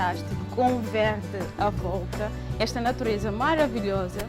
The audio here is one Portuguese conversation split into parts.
fantástico, com o verde à volta, esta natureza maravilhosa,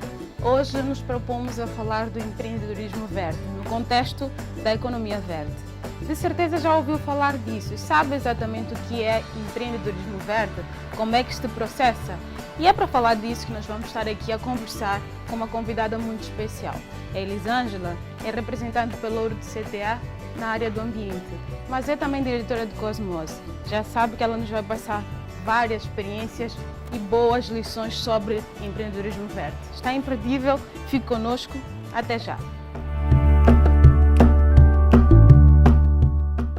hoje nos propomos a falar do empreendedorismo verde, no contexto da economia verde. De certeza já ouviu falar disso e sabe exatamente o que é empreendedorismo verde, como é que se processa. E é para falar disso que nós vamos estar aqui a conversar com uma convidada muito especial. A Elisângela é representante pelo Ouro do CTA na área do ambiente, mas é também diretora de Cosmose. Já sabe que ela nos vai passar várias experiências e boas lições sobre empreendedorismo verde. Está imperdível, fique conosco, até já!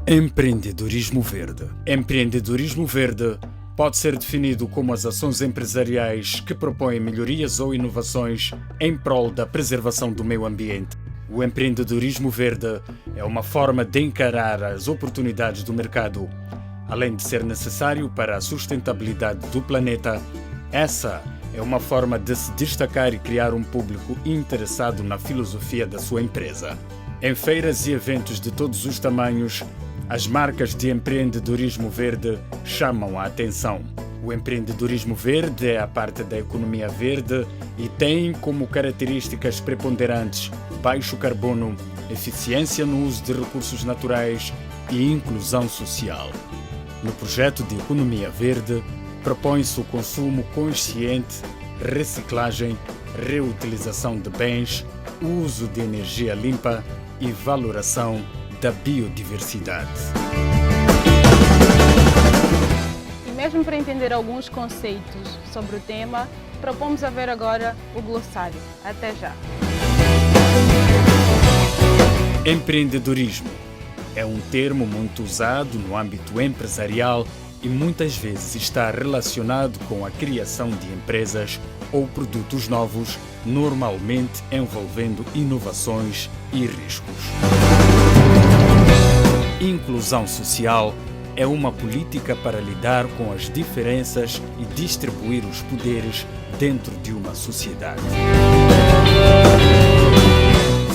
Empreendedorismo verde. Empreendedorismo verde pode ser definido como as ações empresariais que propõem melhorias ou inovações em prol da preservação do meio ambiente. O empreendedorismo verde é uma forma de encarar as oportunidades do mercado. Além de ser necessário para a sustentabilidade do planeta, essa é uma forma de se destacar e criar um público interessado na filosofia da sua empresa. Em feiras e eventos de todos os tamanhos, as marcas de empreendedorismo verde chamam a atenção. O empreendedorismo verde é a parte da economia verde e tem como características preponderantes baixo carbono, eficiência no uso de recursos naturais e inclusão social. No projeto de economia verde, propõe-se o consumo consciente, reciclagem, reutilização de bens, uso de energia limpa e valoração da biodiversidade. E mesmo para entender alguns conceitos sobre o tema, propomos a ver agora o glossário. Até já! Empreendedorismo é um termo muito usado no âmbito empresarial e muitas vezes está relacionado com a criação de empresas ou produtos novos, normalmente envolvendo inovações e riscos. Inclusão social é uma política para lidar com as diferenças e distribuir os poderes dentro de uma sociedade.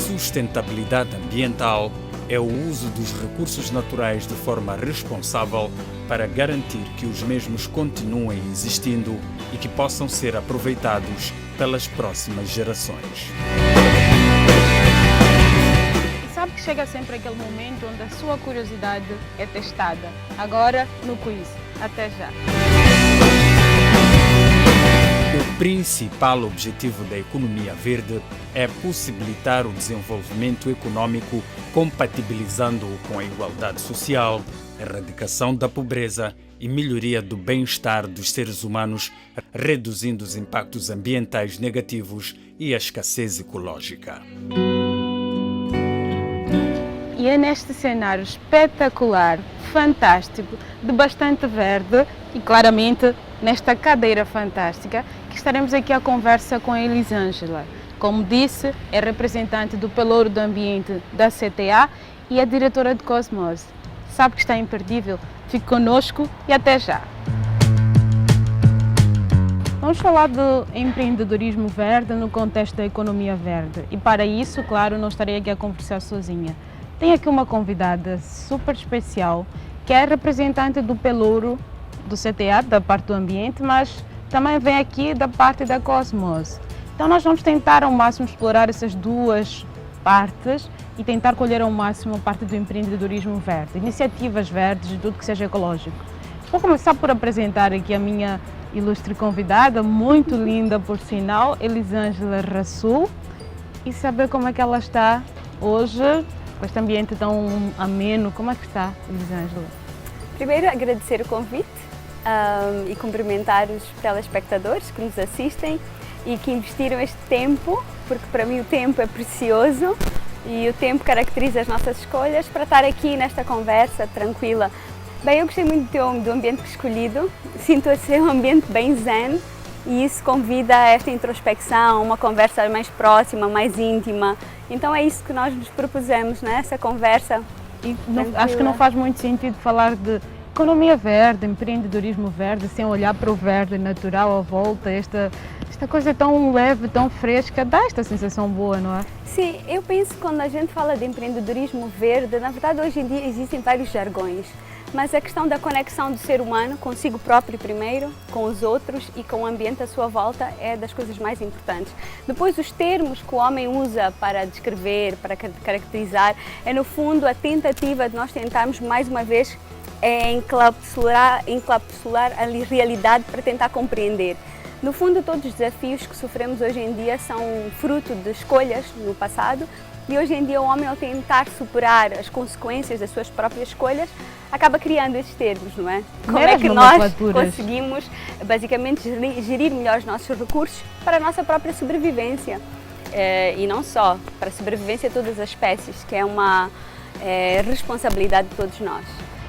Sustentabilidade ambiental é o uso dos recursos naturais de forma responsável para garantir que os mesmos continuem existindo e que possam ser aproveitados pelas próximas gerações. Sabe que chega sempre aquele momento onde a sua curiosidade é testada. Agora, no quiz. Até já! O principal objetivo da economia verde é possibilitar o desenvolvimento econômico, compatibilizando-o com a igualdade social, erradicação da pobreza e melhoria do bem-estar dos seres humanos, reduzindo os impactos ambientais negativos e a escassez ecológica. E é neste cenário espetacular, fantástico, de bastante verde e claramente nesta cadeira fantástica que estaremos aqui à conversa com a Elisângela. Como disse, é representante do Pelouro do Ambiente da CTA e é diretora de Cosmose. Sabe que está imperdível? Fique conosco e até já! Vamos falar do empreendedorismo verde no contexto da economia verde. E para isso, claro, não estarei aqui a conversar sozinha. Tenho aqui uma convidada super especial, que é representante do Pelouro do CTA, da parte do ambiente, mas também vem aqui da parte da Cosmose. Então nós vamos tentar ao máximo explorar essas duas partes e tentar colher ao máximo a parte do empreendedorismo verde, iniciativas verdes e tudo que seja ecológico. Vou começar por apresentar aqui a minha ilustre convidada, muito linda por sinal, Elisângela Rassul, e saber como é que ela está hoje, com este ambiente tão ameno. Como é que está, Elisângela? Primeiro, agradecer o convite e cumprimentar os telespectadores que nos assistem e que investiram este tempo, porque para mim o tempo é precioso e o tempo caracteriza as nossas escolhas para estar aqui nesta conversa tranquila. Bem, eu gostei muito do ambiente escolhido, sinto a ser um ambiente bem zen e isso convida a esta introspecção, uma conversa mais próxima, mais íntima. Então é isso que nós nos propusemos, né? Essa conversa. E acho que não faz muito sentido falar de economia verde, empreendedorismo verde, sem olhar para o verde natural à volta. Esta coisa tão leve, tão fresca, dá esta sensação boa, não é? Sim, eu penso que quando a gente fala de empreendedorismo verde, na verdade hoje em dia existem vários jargões. mas a questão da conexão do ser humano consigo próprio primeiro, com os outros e com o ambiente à sua volta é das coisas mais importantes. Depois, os termos que o homem usa para descrever, para caracterizar, é no fundo a tentativa de nós tentarmos mais uma vez encapsular a realidade para tentar compreender. No fundo, todos os desafios que sofremos hoje em dia são fruto de escolhas no passado. E hoje em dia o homem, ao tentar superar as consequências das suas próprias escolhas, acaba criando esses termos, não é? Como é que nós conseguimos, basicamente, gerir melhor os nossos recursos para a nossa própria sobrevivência. E não só, para a sobrevivência de todas as espécies, que é uma responsabilidade de todos nós.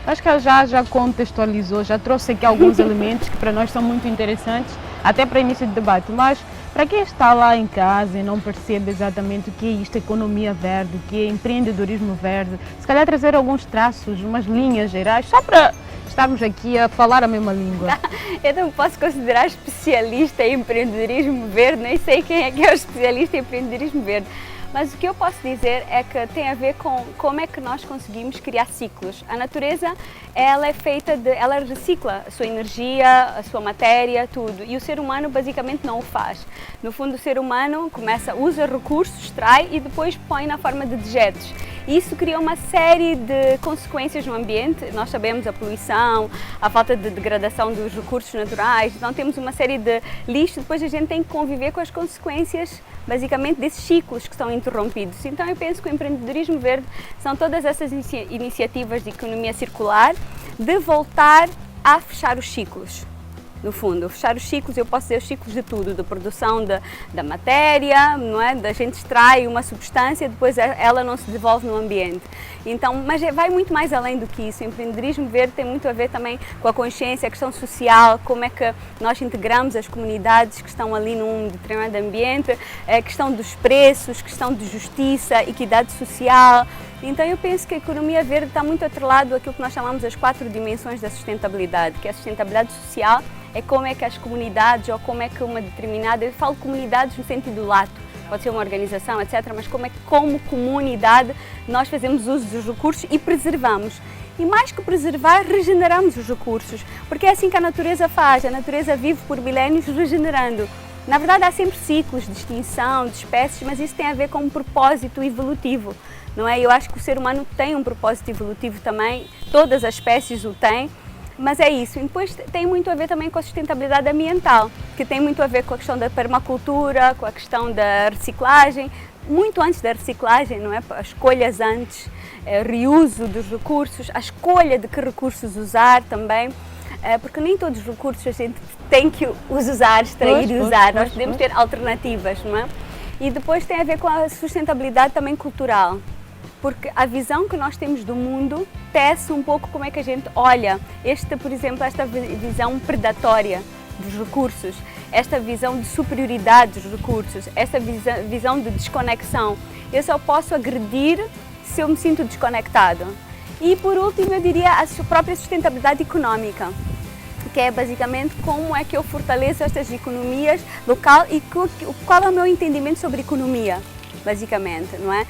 Acho que ela já contextualizou, já trouxe aqui alguns elementos que para nós são muito interessantes, até para início de debate, mas para quem está lá em casa e não percebe exatamente o que é isto, economia verde, o que é empreendedorismo verde, se calhar trazer alguns traços, umas linhas gerais, só para estarmos aqui a falar a mesma língua. Eu não posso considerar especialista em empreendedorismo verde, nem sei quem é que é o especialista em empreendedorismo verde. Mas o que eu posso dizer é que tem a ver com como é que nós conseguimos criar ciclos. A natureza, ela é feita ela recicla a sua energia, a sua matéria, tudo. E o ser humano basicamente não o faz. No fundo, o ser humano usa recursos, extrai e depois põe na forma de dejetos. Isso cria uma série de consequências no ambiente. Nós sabemos a poluição, a falta de degradação dos recursos naturais. Então temos uma série de lixo, depois a gente tem que conviver com as consequências, basicamente, desses ciclos que estão interrompidos. Então eu penso que o empreendedorismo verde são todas essas iniciativas de economia circular, de voltar a fechar os ciclos. No fundo, fechar os ciclos, eu posso dizer os ciclos de tudo, da produção da matéria, não é? Da gente extrai uma substância, depois ela não se devolve no ambiente. Então, mas vai muito mais além do que isso. O empreendedorismo verde tem muito a ver também com a consciência, a questão social, como é que nós integramos as comunidades que estão ali num determinado ambiente, a questão dos preços, questão de justiça, equidade social. Então eu penso que a economia verde está muito atrelado àquilo que nós chamamos as 4 dimensões da sustentabilidade, que é a sustentabilidade social, é como é que as comunidades ou como é que uma determinada, eu falo comunidades no sentido lato, pode ser uma organização, etc., mas como é que como comunidade nós fazemos uso dos recursos e preservamos. E mais que preservar, regeneramos os recursos, porque é assim que a natureza faz, a natureza vive por milénios regenerando. Na verdade há sempre ciclos de extinção, de espécies, mas isso tem a ver com um propósito evolutivo, não é? Eu acho que o ser humano tem um propósito evolutivo também, todas as espécies o têm, mas é isso. E depois tem muito a ver também com a sustentabilidade ambiental, que tem muito a ver com a questão da permacultura, com a questão da reciclagem, muito antes da reciclagem, não é? As escolhas antes, reuso dos recursos, a escolha de que recursos usar também, porque nem todos os recursos a gente tem que os usar, extrair e usar, nós podemos ter alternativas, não é? E depois tem a ver com a sustentabilidade também cultural, porque a visão que nós temos do mundo tece um pouco como é que a gente olha, por exemplo, esta visão predatória dos recursos, esta visão de superioridade dos recursos, esta visão de desconexão. Eu só posso agredir se eu me sinto desconectado. E por último, eu diria a sua própria sustentabilidade económica, que é basicamente como é que eu fortaleço estas economias local e qual é o meu entendimento sobre economia, basicamente, não é?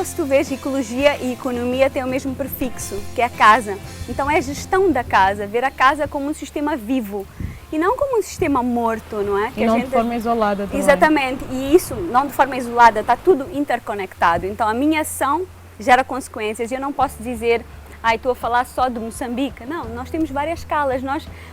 Se tu vês ecologia e economia têm o mesmo prefixo, que é a casa. Então é a gestão da casa, ver a casa como um sistema vivo e não como um sistema morto, não é? Que de forma isolada também. Exatamente, e isso não de forma isolada, está tudo interconectado. Então a minha ação gera consequências e eu não posso dizer estou a falar só de Moçambique. Não, nós temos várias escalas.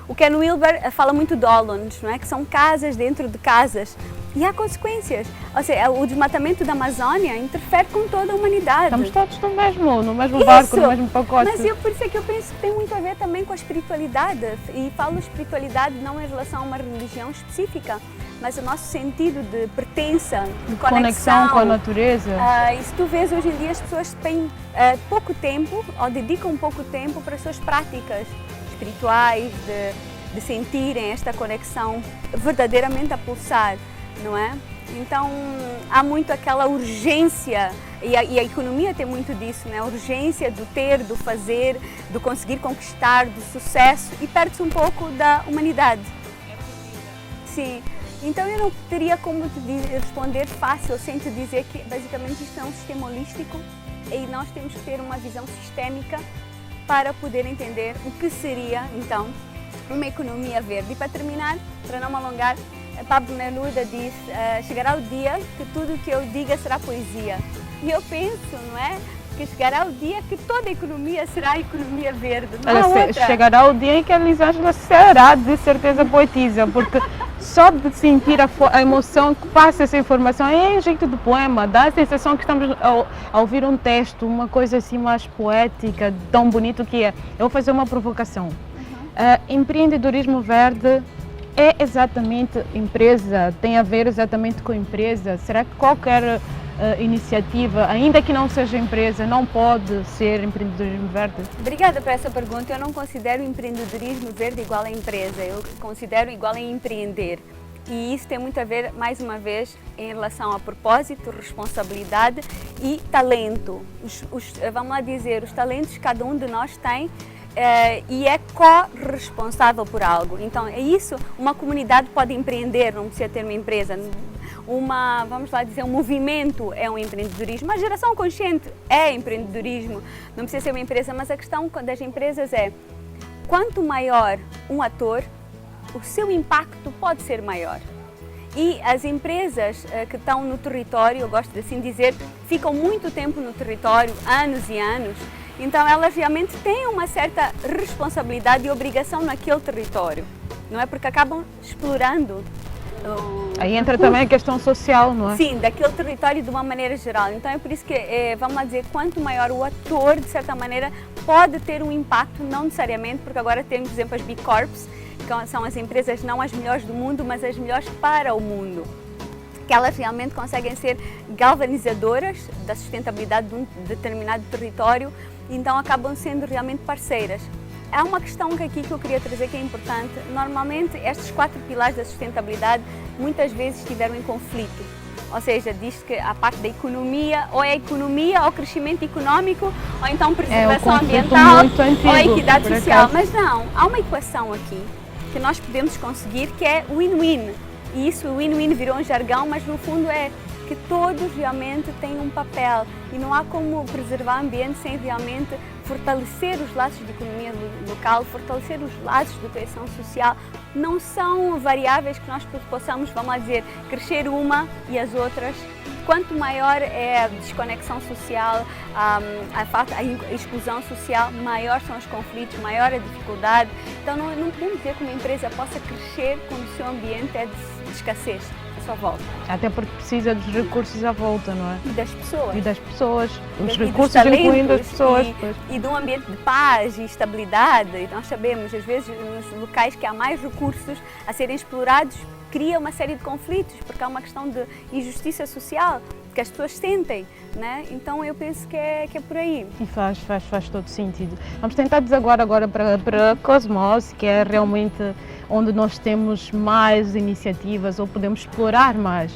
O Ken Wilber fala muito de Hollands, não é? Que são casas dentro de casas. E há consequências. Ou seja, o desmatamento da Amazónia interfere com toda a humanidade. Estamos todos no mesmo barco, no mesmo pacote. Mas por isso é que eu penso que tem muito a ver também com a espiritualidade. E falo espiritualidade não em relação a uma religião específica, mas o nosso sentido de pertença, de conexão com a natureza. E se tu vês hoje em dia as pessoas têm pouco tempo ou dedicam pouco tempo para as suas práticas espirituais, de sentirem esta conexão verdadeiramente a pulsar, não é? Então há muito aquela urgência, e a economia tem muito disso, né? A urgência do ter, do fazer, do conseguir conquistar, do sucesso, e perde-se um pouco da humanidade. Sim. Então eu não teria como te responder fácil sem te dizer que basicamente isto é um sistema holístico e nós temos que ter uma visão sistémica para poder entender o que seria, então, uma economia verde. E para terminar, para não me alongar, Pablo Neruda diz, chegará o dia que tudo o que eu diga será poesia. E eu penso, não é? Que chegará o dia que toda a economia será a economia verde. Não há outra. Chegará o dia em que a Elisângela será de certeza poetisa, porque só de sentir a emoção que passa essa informação é um jeito de poema, dá a sensação que estamos a ouvir um texto, uma coisa assim mais poética, tão bonito que é. Eu vou fazer uma provocação. Empreendedorismo verde é exatamente empresa, tem a ver exatamente com empresa? Será que qualquer iniciativa, ainda que não seja empresa, não pode ser empreendedorismo verde? Obrigada por essa pergunta. Eu não considero empreendedorismo verde igual a empresa, eu considero igual a empreender. E isso tem muito a ver, mais uma vez, em relação a propósito, responsabilidade e talento. Vamos lá dizer, os talentos que cada um de nós tem e é corresponsável por algo. Então é isso, uma comunidade pode empreender, não precisa ter uma empresa. Vamos lá dizer, um movimento é um empreendedorismo, a geração consciente é empreendedorismo, não precisa ser uma empresa, mas a questão das empresas é, quanto maior um ator, o seu impacto pode ser maior. E as empresas que estão no território, eu gosto de assim dizer, ficam muito tempo no território, anos e anos, então elas realmente têm uma certa responsabilidade e obrigação naquele território, não é? Porque acabam explorando. Aí entra também a questão social, não é? Sim, daquele território de uma maneira geral. Então é por isso que, vamos lá dizer, quanto maior o ator, de certa maneira, pode ter um impacto, não necessariamente, porque agora temos, por exemplo, as B Corps, que são as empresas não as melhores do mundo, mas as melhores para o mundo. Que elas realmente conseguem ser galvanizadoras da sustentabilidade de um determinado território, então acabam sendo realmente parceiras. Há uma questão aqui que eu queria trazer que é importante. Normalmente, estes 4 pilares da sustentabilidade muitas vezes estiveram em conflito. Ou seja, diz que a parte da economia, ou é economia, ou crescimento económico, ou então preservação ambiental, ou equidade social. Mas não, há uma equação aqui que nós podemos conseguir que é win-win. E isso, o win-win virou um jargão, mas no fundo é que todos realmente têm um papel e não há como preservar o ambiente sem realmente fortalecer os laços de economia local, fortalecer os laços de coesão social. Não são variáveis que nós possamos, vamos lá dizer, crescer uma e as outras. Quanto maior é a desconexão social, a exclusão social, maior são os conflitos, maior a dificuldade. Então não podemos dizer que uma empresa possa crescer quando o seu ambiente é de escassez. À sua volta. Até porque precisa dos recursos à volta, não é? E das pessoas. E das pessoas. Os recursos incluindo as pessoas. E de um ambiente de paz e estabilidade. E nós sabemos, às vezes, nos locais que há mais recursos a serem explorados, cria uma série de conflitos, porque há uma questão de injustiça social que as pessoas sentem, né? Então eu penso que é por aí. E faz todo sentido. Vamos tentar desaguar agora para Cosmos, que é realmente onde nós temos mais iniciativas ou podemos explorar mais.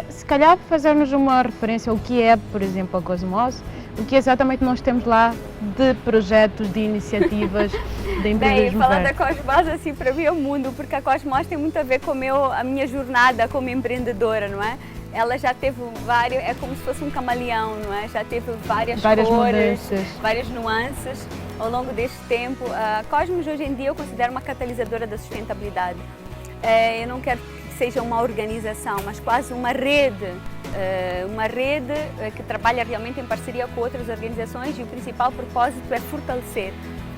Se calhar fazermos uma referência ao que é, por exemplo, a Cosmos, o que exatamente nós temos lá de projetos, de iniciativas, de empreendedorismo. Bem, falar da Cosmos, assim, para mim é o mundo, porque a Cosmos tem muito a ver com a minha jornada como empreendedora, não é? Ela já teve vários, é como se fosse um camaleão, não é? Já teve várias cores, mudanças, várias nuances ao longo deste tempo. A Cosmos hoje em dia eu considero uma catalisadora da sustentabilidade. Eu não quero que seja uma organização, mas quase uma rede que trabalha realmente em parceria com outras organizações e o principal propósito é fortalecer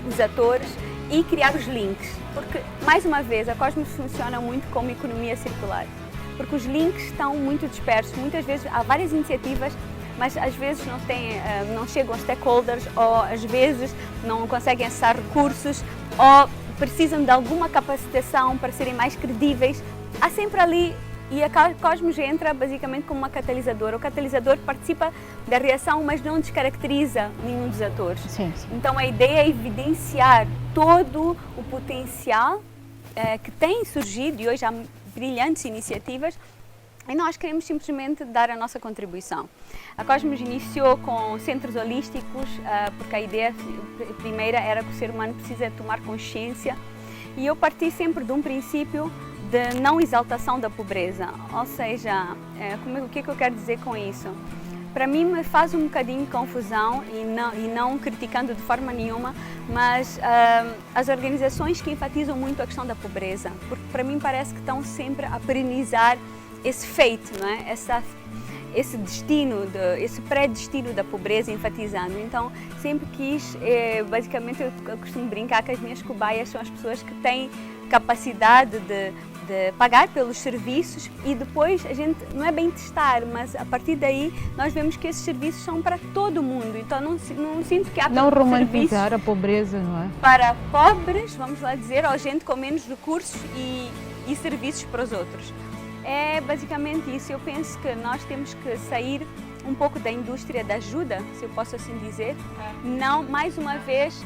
os atores e criar os links, porque, mais uma vez, a Cosmos funciona muito como economia circular. Porque os links estão muito dispersos, muitas vezes há várias iniciativas, mas às vezes não chegam aos stakeholders ou às vezes não conseguem acessar recursos ou precisam de alguma capacitação para serem mais credíveis. Há sempre ali, e a Cosmos entra basicamente como uma catalisadora. O catalisador participa da reação, mas não descaracteriza nenhum dos atores. Sim. Então a ideia é evidenciar todo o potencial que tem surgido e hoje há brilhantes iniciativas e nós queremos simplesmente dar a nossa contribuição. A Cosmos iniciou com centros holísticos, porque a ideia primeira era que o ser humano precisa tomar consciência e eu parti sempre de um princípio de não exaltação da pobreza, ou seja, o que é que eu quero dizer com isso? para mim me faz um bocadinho de confusão e não criticando de forma nenhuma, mas as organizações que enfatizam muito a questão da pobreza, porque para mim parece que estão sempre a perenizar esse feito, não é? Esse destino, esse pré-destino da pobreza, enfatizando. Então, sempre quis, basicamente eu costumo brincar que as minhas cobaias são as pessoas que têm capacidade de pagar pelos serviços e depois a gente, não é bem testar, mas a partir daí nós vemos que esses serviços são para todo mundo, então não sinto que há não romantizar a pobreza, não é? Para pobres, vamos lá dizer, ou gente com menos recursos e serviços para os outros. É basicamente isso. Eu penso que nós temos que sair um pouco da indústria da ajuda, se eu posso assim dizer. Não, mais uma vez,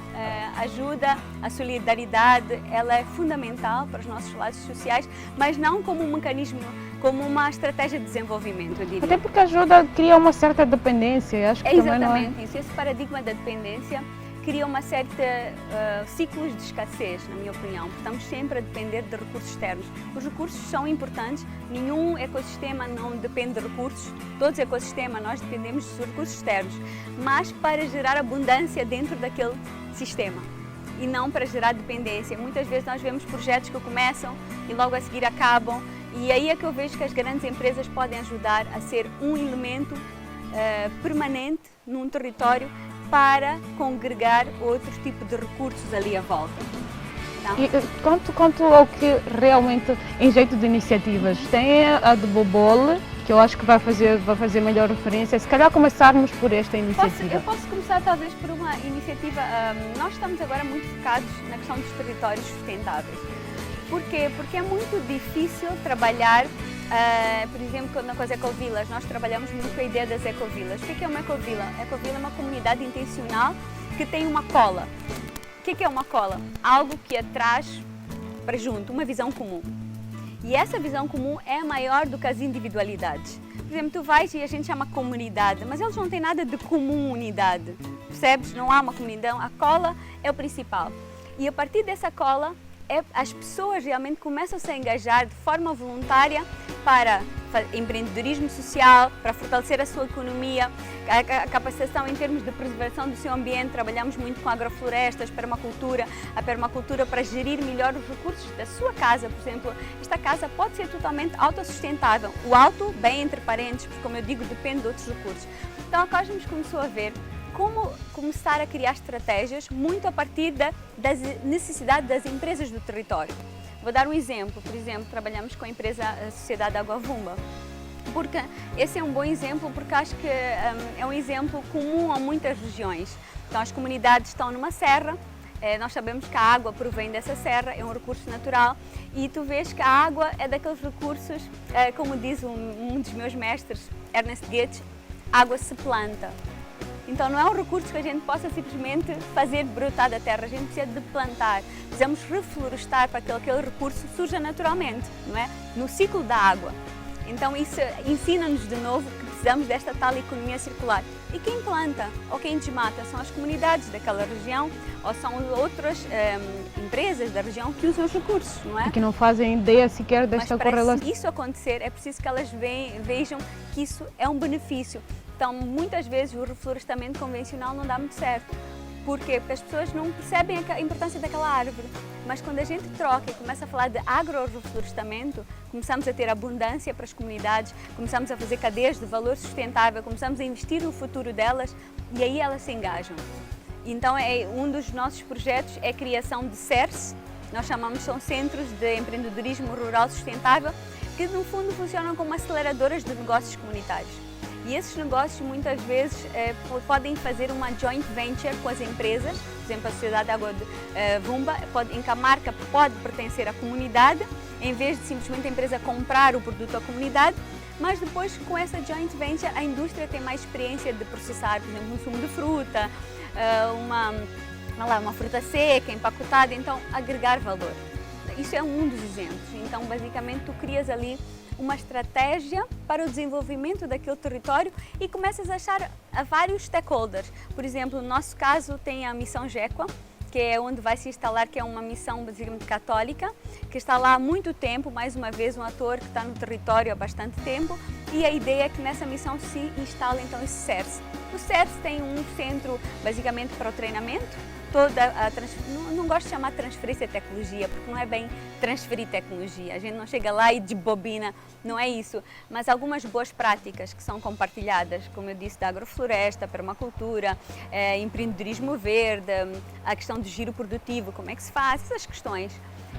a ajuda, a solidariedade, ela é fundamental para os nossos laços sociais, mas não como um mecanismo, como uma estratégia de desenvolvimento, eu diria. Até porque a ajuda cria uma certa dependência, acho que é também não é... exatamente isso. Esse paradigma da dependência cria uma certa ciclos de escassez, na minha opinião. Estamos sempre a depender de recursos externos. Os recursos são importantes, nenhum ecossistema não depende de recursos, todos os ecossistemas nós dependemos dos recursos externos, mas para gerar abundância dentro daquele sistema e não para gerar dependência. Muitas vezes nós vemos projetos que começam e logo a seguir acabam, e aí é que eu vejo que as grandes empresas podem ajudar a ser um elemento permanente num território para congregar outro tipo de recursos ali à volta. Tá? E quanto ao que realmente, em jeito de iniciativas, tem a de Bobole, que eu acho que vai fazer melhor referência, se calhar começarmos por esta iniciativa. Eu posso começar talvez por uma iniciativa, nós estamos agora muito focados na questão dos territórios sustentáveis. Porquê? Porque é muito difícil trabalhar, por exemplo, com as ecovilas, nós trabalhamos muito com a ideia das ecovilas. O que é uma ecovila? A ecovila é uma comunidade intencional que tem uma cola. O que é uma cola? Algo que a traz para junto, uma visão comum. E essa visão comum é maior do que as individualidades. Por exemplo, tu vais e a gente chama comunidade, mas eles não têm nada de comunidade, percebes? Não há uma comunidade, a cola é o principal. E a partir dessa cola, as pessoas realmente começam a se engajar de forma voluntária para empreendedorismo social, para fortalecer a sua economia, a capacitação em termos de preservação do seu ambiente. Trabalhamos muito com agroflorestas, a permacultura para gerir melhor os recursos da sua casa. Por exemplo, esta casa pode ser totalmente autossustentável. O auto, bem entre parênteses, porque como eu digo, depende de outros recursos. Então a Cosmos começou a ver como começar a criar estratégias muito a partir das necessidades das empresas do território. Vou dar um exemplo. Por exemplo, trabalhamos com a Sociedade Água Vumba, porque esse é um bom exemplo, porque acho que é um exemplo comum a muitas regiões. Então, as comunidades estão numa serra, nós sabemos que a água provém dessa serra, é um recurso natural, e tu vês que a água é daqueles recursos, como diz um dos meus mestres, Ernest Goethe, água se planta. Então não é um recurso que a gente possa simplesmente fazer brotar da terra, a gente precisa de plantar, precisamos reflorestar para que aquele recurso surja naturalmente, não é? No ciclo da água. Então isso ensina-nos de novo que precisamos desta tal economia circular. E quem planta ou quem desmata são as comunidades daquela região ou são outras empresas da região que usam os recursos, não é? E que não fazem ideia sequer desta correlação. Mas para isso acontecer é preciso que elas vejam que isso é um benefício. Então, muitas vezes o reflorestamento convencional não dá muito certo. Porquê? Porque as pessoas não percebem a importância daquela árvore. Mas quando a gente troca e começa a falar de agro-reflorestamento, começamos a ter abundância para as comunidades, começamos a fazer cadeias de valor sustentável, começamos a investir no futuro delas e aí elas se engajam. Então, um dos nossos projetos é a criação de CERS, nós chamamos, são Centros de Empreendedorismo Rural Sustentável, que no fundo funcionam como aceleradoras de negócios comunitários. E esses negócios muitas vezes podem fazer uma joint venture com as empresas, por exemplo, a Sociedade Água Vumba, em que a marca pode pertencer à comunidade, em vez de simplesmente a empresa comprar o produto à comunidade, mas depois com essa joint venture a indústria tem mais experiência de processar, por exemplo, um sumo de fruta, uma fruta seca, empacotada, então agregar valor. Isso é um dos exemplos. Então, basicamente, tu crias ali uma estratégia para o desenvolvimento daquele território e começas a achar vários stakeholders. Por exemplo, no nosso caso tem a Missão Jequa, que é onde vai se instalar, que é uma missão basicamente católica, que está lá há muito tempo, mais uma vez um ator que está no território há bastante tempo, e a ideia é que nessa missão se instale então esse CERS. O CERS tem um centro basicamente para o treinamento, não gosto de chamar de transferência de tecnologia, porque não é bem transferir tecnologia, a gente não chega lá e desbobina, não é isso, mas algumas boas práticas que são compartilhadas, como eu disse, da agrofloresta, permacultura, empreendedorismo verde, a questão do giro produtivo, como é que se faz, essas questões.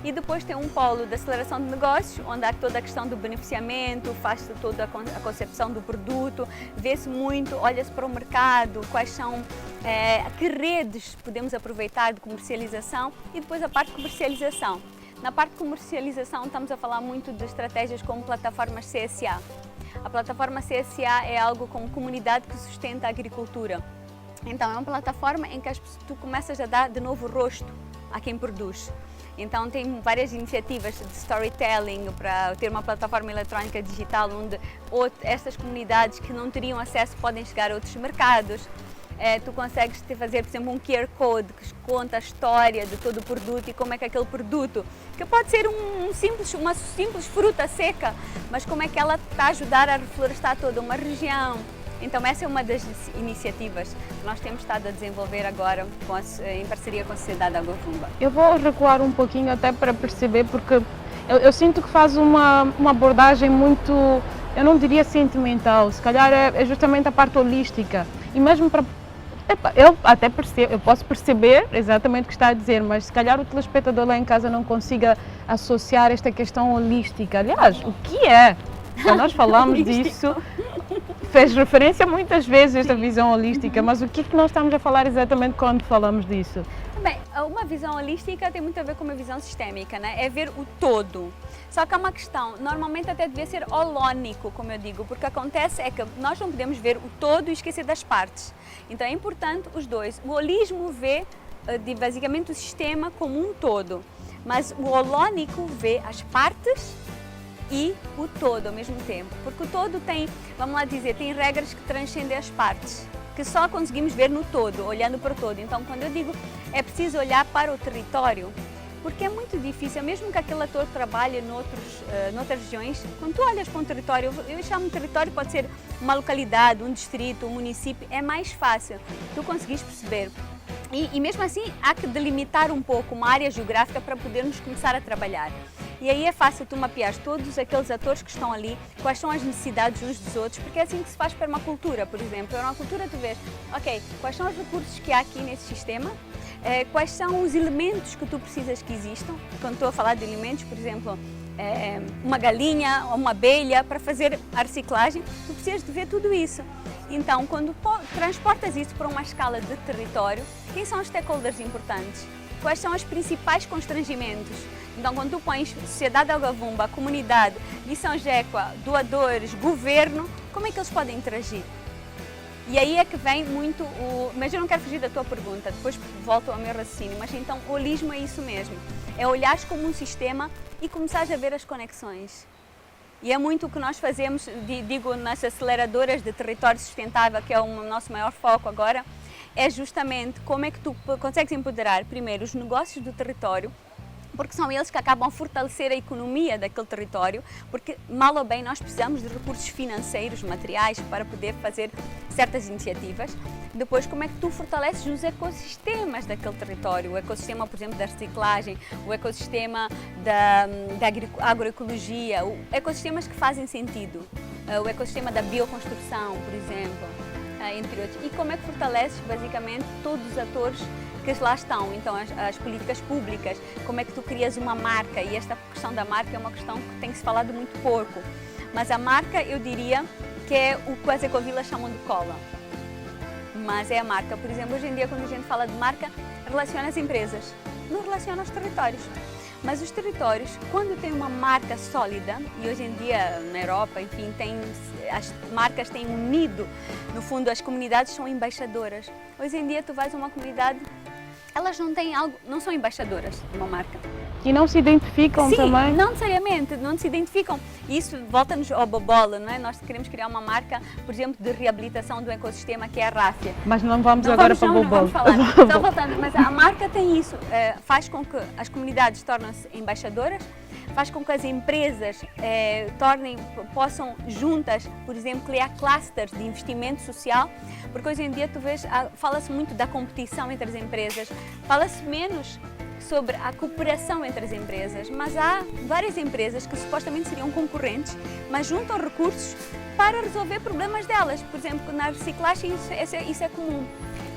E depois tem um polo de aceleração de negócios, onde há toda a questão do beneficiamento, faz-se toda a concepção do produto, vê-se muito, olha-se para o mercado, quais são, que redes podemos aproveitar de comercialização e depois a parte de comercialização. Na parte de comercialização estamos a falar muito de estratégias como plataformas CSA. A plataforma CSA é algo como comunidade que sustenta a agricultura. Então é uma plataforma em que tu começas a dar de novo rosto a quem produz. Então tem várias iniciativas de storytelling para ter uma plataforma eletrónica digital onde estas comunidades que não teriam acesso podem chegar a outros mercados. Tu consegues fazer, por exemplo, um QR Code que conta a história de todo o produto e como é que aquele produto, que pode ser uma simples fruta seca, mas como é que ela está a ajudar a reflorestar toda uma região. Então essa é uma das iniciativas que nós temos estado a desenvolver agora em parceria com a Sociedade Agrovumba. Eu vou recuar um pouquinho até para perceber, porque eu sinto que faz uma abordagem muito, eu não diria sentimental, se calhar é justamente a parte holística. E mesmo para... Eu até percebo, eu posso perceber exatamente o que está a dizer, mas se calhar o telespectador lá em casa não consiga associar esta questão holística. Aliás, o que é? Quando nós falamos disso, fez referência muitas vezes a esta visão holística, mas o que é que nós estamos a falar exatamente quando falamos disso? Bem, uma visão holística tem muito a ver com uma visão sistémica, né? É ver o todo. Só que há uma questão, normalmente até devia ser holónico, como eu digo, porque acontece é que nós não podemos ver o todo e esquecer das partes. Então é importante os dois. O holismo vê basicamente o sistema como um todo, mas o holónico vê as partes e o todo ao mesmo tempo, porque o todo tem, vamos lá dizer, tem regras que transcendem as partes, que só conseguimos ver no todo, olhando para o todo. Então, quando eu digo é preciso olhar para o território, porque é muito difícil, mesmo que aquele ator trabalhe noutras regiões, quando tu olhas para um território, eu chamo de território, pode ser uma localidade, um distrito, um município, é mais fácil tu conseguires perceber. E mesmo assim, há que delimitar um pouco uma área geográfica para podermos começar a trabalhar. E aí é fácil tu mapear todos aqueles atores que estão ali, quais são as necessidades uns dos outros, porque é assim que se faz permacultura, por exemplo. Permacultura tu vês, ok, quais são os recursos que há aqui nesse sistema, quais são os elementos que tu precisas que existam. Quando estou a falar de elementos, por exemplo, uma galinha ou uma abelha, para fazer a reciclagem, tu precisas de ver tudo isso. Então, quando transportas isso para uma escala de território, quem são os stakeholders importantes? Quais são os principais constrangimentos? Então, quando tu pões Sociedade Agrovumba, comunidade, Missão Jequa, doadores, governo, como é que eles podem interagir? E aí é que vem muito o... Mas eu não quero fugir da tua pergunta, depois volto ao meu raciocínio, mas então o holismo é isso mesmo, é olhares como um sistema e começares a ver as conexões. E é muito o que nós fazemos, digo, nas aceleradoras de território sustentável, que é o nosso maior foco agora, é justamente como é que tu consegues empoderar, primeiro, os negócios do território, porque são eles que acabam a fortalecer a economia daquele território, porque, mal ou bem, nós precisamos de recursos financeiros, materiais, para poder fazer certas iniciativas. Depois, como é que tu fortaleces os ecossistemas daquele território, o ecossistema, por exemplo, da reciclagem, o ecossistema da agroecologia, ecossistemas que fazem sentido, o ecossistema da bioconstrução, por exemplo, entre outros. E como é que fortaleces, basicamente, todos os atores que lá estão, então as políticas públicas, como é que tu crias uma marca, e esta questão da marca é uma questão que tem-se falado muito pouco, mas a marca eu diria que é o que as ecovilas chamam de cola, mas é a marca. Por exemplo, hoje em dia quando a gente fala de marca, relaciona as empresas, não relaciona os territórios, mas os territórios, quando têm uma marca sólida, e hoje em dia na Europa, enfim, as marcas têm unido, no fundo as comunidades são embaixadoras. Hoje em dia tu vais a uma comunidade, elas não são embaixadoras de uma marca. E não se identificam também? Sim, não necessariamente, não se identificam. Isso volta-nos ao bobola, não é? Nós queremos criar uma marca, por exemplo, de reabilitação do ecossistema, que é a ráfia. Mas não vamos agora para o bobola. Não vamos falar. Só voltando, mas a marca tem isso, faz com que as comunidades tornem-se embaixadoras, faz com que as empresas possam juntas, por exemplo, criar clusters de investimento social, porque hoje em dia tu vês, fala-se muito da competição entre as empresas, fala-se menos sobre a cooperação entre as empresas, mas há várias empresas que supostamente seriam concorrentes, mas juntam recursos para resolver problemas delas. Por exemplo, na reciclagem isso é comum,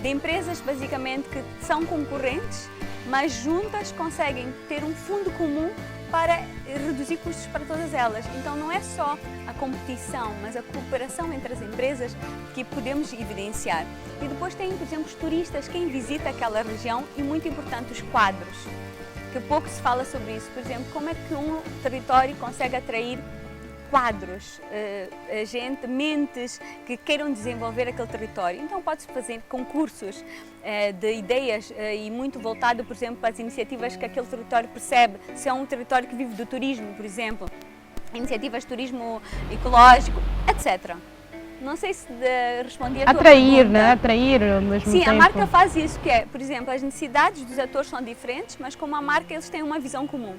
de empresas basicamente que são concorrentes, mas juntas conseguem ter um fundo comum para reduzir custos para todas elas. Então não é só a competição, mas a cooperação entre as empresas que podemos evidenciar. E depois tem, por exemplo, os turistas, quem visita aquela região, e muito importante, os quadros, que pouco se fala sobre isso. Por exemplo, como é que um território consegue atrair quadros, mentes que queiram desenvolver aquele território. Então pode-se fazer concursos de ideias e muito voltado, por exemplo, para as iniciativas que aquele território percebe, se é um território que vive do turismo, por exemplo, iniciativas de turismo ecológico, etc. Não sei se respondi a tua Atrair, pergunta. né? Atrair ao mesmo Sim, tempo. a marca faz isso, que é, por exemplo, as necessidades dos atores são diferentes, mas como a marca eles têm uma visão comum.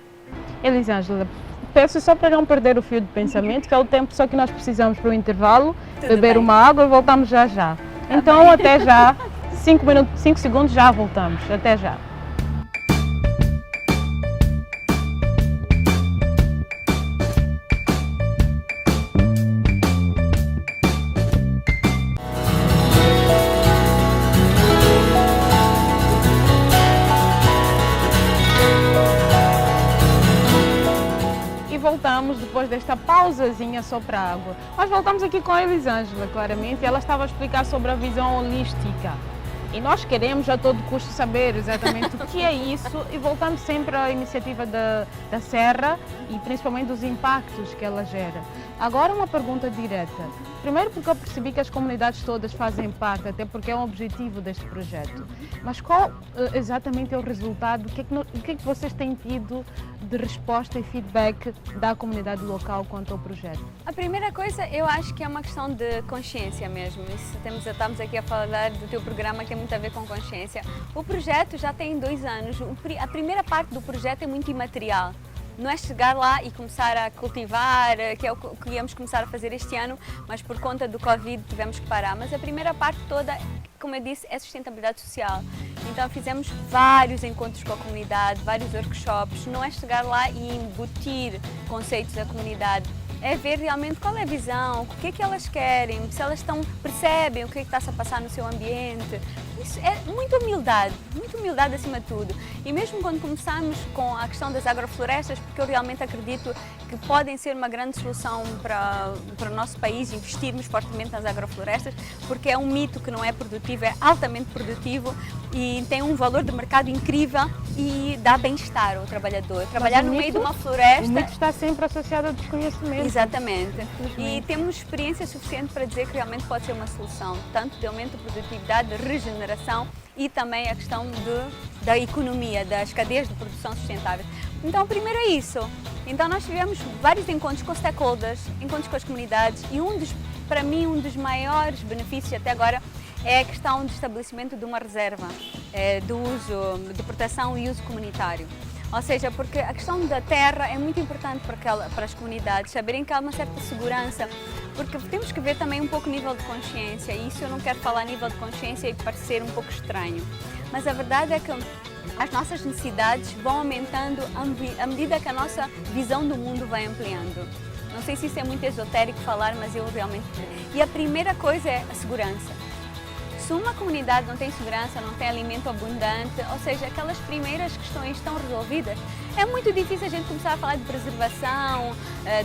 Elisângela, peço só para não perder o fio de pensamento, que é o tempo só que nós precisamos para o intervalo, beber bem. uma água e voltamos já já. Então até já, 5 segundos já voltamos, até já. Voltamos depois desta pausazinha só para a água. Nós voltamos aqui com a Elisângela, claramente, e ela estava a explicar sobre a visão holística. E nós queremos a todo custo saber exatamente o que é isso, e voltando sempre à iniciativa da Serra e principalmente dos impactos que ela gera. Agora uma pergunta direta. Primeiro porque eu percebi que as comunidades todas fazem parte, até porque é um objetivo deste projeto. Mas qual exatamente é o resultado? O que é que vocês têm tido de resposta e feedback da comunidade local quanto ao projeto? A primeira coisa, eu acho que é uma questão de consciência mesmo. Estamos aqui a falar do teu programa, que tem muito a ver com consciência. O projeto já tem 2 anos. A primeira parte do projeto é muito imaterial. Não é chegar lá e começar a cultivar, que é o que íamos começar a fazer este ano, mas por conta do Covid tivemos que parar. Mas a primeira parte toda, como eu disse, é sustentabilidade social. Então fizemos vários encontros com a comunidade, vários workshops. Não é chegar lá e embutir conceitos da comunidade. É ver realmente qual é a visão, o que é que elas querem, se elas percebem o que é que está-se a passar no seu ambiente. Isso é muita humildade acima de tudo. E mesmo quando começamos com a questão das agroflorestas, porque eu realmente acredito que podem ser uma grande solução para o nosso país, investirmos fortemente nas agroflorestas, porque é um mito que não é produtivo, é altamente produtivo e tem um valor de mercado incrível e dá bem-estar ao trabalhador. Trabalhar no meio de uma floresta... O mito está sempre associado ao desconhecimento. Exatamente. E temos experiência suficiente para dizer que realmente pode ser uma solução, tanto de aumento de produtividade, de regeneração e também a questão da economia, das cadeias de produção sustentáveis. Então, primeiro é isso. Então, nós tivemos vários encontros com stakeholders, encontros com as comunidades e para mim, um dos maiores benefícios até agora é a questão do estabelecimento de uma reserva de proteção e uso comunitário. Ou seja, porque a questão da terra é muito importante para as comunidades, saberem que há uma certa segurança, porque temos que ver também um pouco o nível de consciência, e isso eu não quero falar a nível de consciência e parecer um pouco estranho, mas a verdade é que as nossas necessidades vão aumentando à medida que a nossa visão do mundo vai ampliando. Não sei se isso é muito esotérico falar, mas eu realmente... E a primeira coisa é a segurança. Se uma comunidade não tem segurança, não tem alimento abundante, ou seja, aquelas primeiras questões estão resolvidas, é muito difícil a gente começar a falar de preservação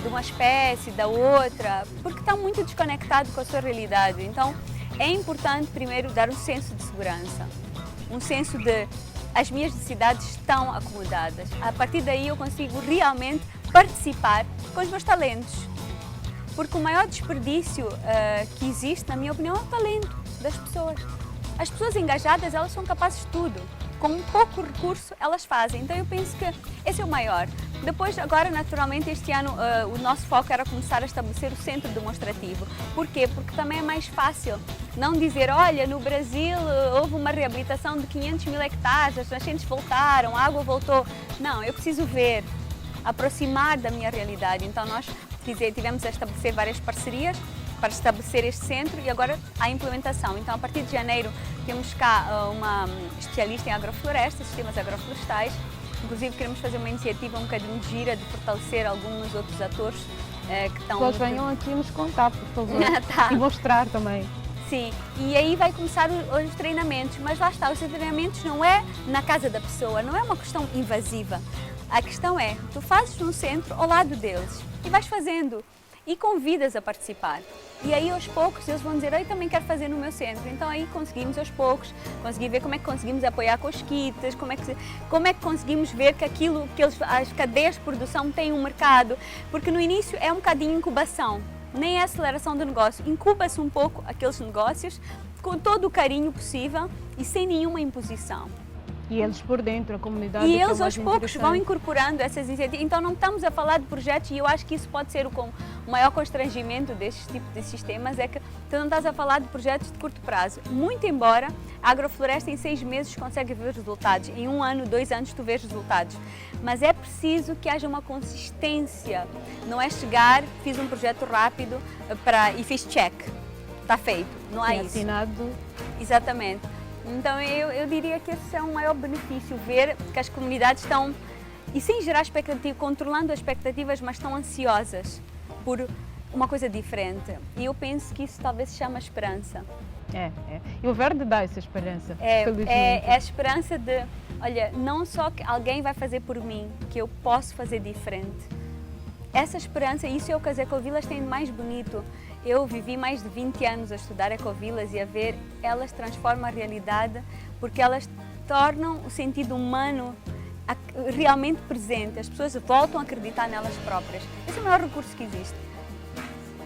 de uma espécie, da outra, porque está muito desconectado com a sua realidade. Então, é importante primeiro dar um senso de segurança, um senso de as minhas necessidades estão acomodadas. A partir daí eu consigo realmente participar com os meus talentos, porque o maior desperdício que existe, na minha opinião, é o talento das pessoas. As pessoas engajadas, elas são capazes de tudo. Com pouco recurso, elas fazem. Então eu penso que esse é o maior. Depois, agora, naturalmente, este ano o nosso foco era começar a estabelecer o centro demonstrativo. Porquê? Porque também é mais fácil não dizer, olha, no Brasil houve uma reabilitação de 500 mil hectares, as nascentes voltaram, a água voltou. Não, eu preciso ver. aproximar da minha realidade. Então nós tivemos a estabelecer várias parcerias para estabelecer este centro e agora a implementação. Então a partir de janeiro temos cá uma especialista em agrofloresta, sistemas agroflorestais. Inclusive queremos fazer uma iniciativa um bocadinho gira de fortalecer alguns outros atores que estão... Eles venham aqui nos contar, por favor, Tá. e mostrar também. Sim, e aí vai começar os treinamentos, mas lá está, os treinamentos não é na casa da pessoa, não é uma questão invasiva. A questão é, tu fazes no centro ao lado deles e vais fazendo e convidas a participar. E aí aos poucos eles vão dizer, eu também quero fazer no meu centro. Então aí conseguimos aos poucos, conseguir ver como é que conseguimos apoiar com os kits, como é que conseguimos ver que aquilo que as cadeias de produção têm um mercado, porque no início é um bocadinho incubação, nem é aceleração do negócio, incuba-se um pouco aqueles negócios com todo o carinho possível e sem nenhuma imposição. E eles por dentro, a comunidade. E que é eles mais aos poucos vão interessante. incorporando essas iniciativas. Então não estamos a falar de projetos e eu acho que isso pode ser o maior constrangimento destes tipos de sistemas, é que tu não estás a falar de projetos de curto prazo. Muito embora a agrofloresta em 6 meses consegue ver resultados, em 1 ano, 2 anos tu vês resultados. Mas é preciso que haja uma consistência, não é chegar, fiz um projeto rápido e fiz check, está feito, não há isso. Assinado. Exatamente. Então eu diria que esse é um maior benefício, ver que as comunidades estão, e sem gerar expectativa, controlando as expectativas, mas estão ansiosas por uma coisa diferente. E eu penso que isso talvez se chama esperança. É. E o verde dá essa esperança, felizmente. É a esperança de, olha, não só que alguém vai fazer por mim, que eu posso fazer diferente. Essa esperança, isso é o que as ecovilas têm de mais bonito. Eu vivi mais de 20 anos a estudar ecovilas e a ver, elas transformam a realidade porque elas tornam o sentido humano realmente presente. As pessoas voltam a acreditar nelas próprias. Esse é o maior recurso que existe.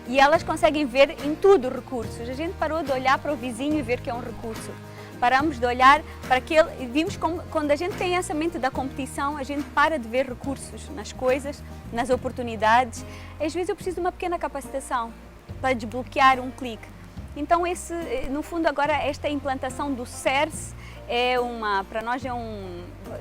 E elas conseguem ver em tudo recursos. A gente parou de olhar para o vizinho e ver que é um recurso. Paramos de olhar para aquele e vimos como, quando a gente tem essa mente da competição, a gente para de ver recursos nas coisas, nas oportunidades. Às vezes eu preciso de uma pequena capacitação para desbloquear um clique. Então no fundo agora esta implantação do CERS para nós